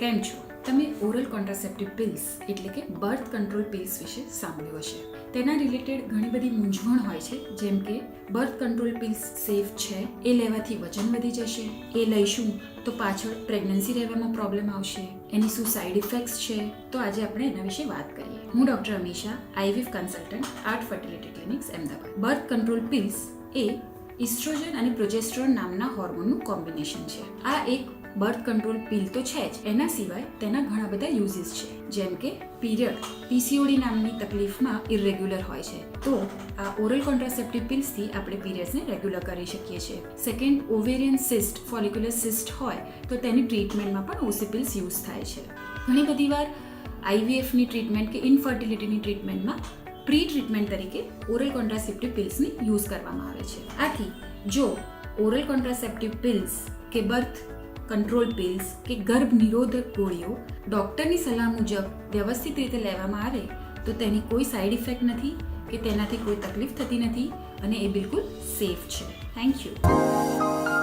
કેમ છો? તમે ઓરલ કોન્ટ્રાસેપ્ટિવ પિલ્સ એટલે કે બર્થ કંટ્રોલ પિલ્સ વિશે સાંભળ્યું હશે. તેના રિલેટેડ ઘણી બધી મૂંઝવણ હોય છે, જેમ કે બર્થ કંટ્રોલ પિલ્સ સેફ છે, એ લેવાથી વજન વધી જશે, એ લઈશું તો પાછળ પ્રેગ્નન્સી રહેવામાં પ્રોબ્લેમ આવશે, એની શું સાઇડ ઇફેક્ટ્સ છે. તો આજે આપણે એના વિશે વાત કરીએ. હું doctor Amisha, IVF consultant, ART fertility clinics, Ahmedabad. Birth control pills એ ઇસ્ટ્રોજન અને પ્રોજેસ્ટ્રોન નામના હોર્મોનનું કોમ્બિનેશન છે. આ એક બર્થ કંટ્રોલ પિલ તો છે જ, એના સિવાય તેના ઘણા બધા યુઝીસ છે, જેમ કે પીરિયડ પીસીઓડી નામની તકલીફમાં ઇરેગ્યુલર હોય છે, તો આ ઓરલ કોન્ટ્રાસેપ્ટિવ પિલ્સથી આપણે પીરિયડ્સને રેગ્યુલર કરી શકીએ છીએ. સેકન્ડ, ઓવેરિયન સિસ્ટ, ફોલિક્યુલર સિસ્ટ હોય તો તેની ટ્રીટમેન્ટમાં પણ ઓસી પિલ્સ યુઝ થાય છે. ઘણી બધી વાર આઈવીએફની ટ્રીટમેન્ટ કે ઇનફર્ટિલિટીની ટ્રીટમેન્ટમાં પ્રી ટ્રીટમેન્ટ તરીકે ઓરલ કોન્ટ્રાસેપ્ટિવ પિલ્સની યુઝ કરવામાં આવે છે. આથી જો ઓરલ કોન્ટ્રાસેપ્ટિવ પિલ્સ કે બર્થ કંટ્રોલ પિલ્સ કે ગર્ભ નિરોધક ગોળીઓ ડૉક્ટરની સલાહ મુજબ વ્યવસ્થિત રીતે લેવામાં આવે તો તેની કોઈ સાઇડ ઇફેક્ટ નથી કે તેનાથી કોઈ તકલીફ થતી નથી અને એ બિલકુલ સેફ છે. Thank you.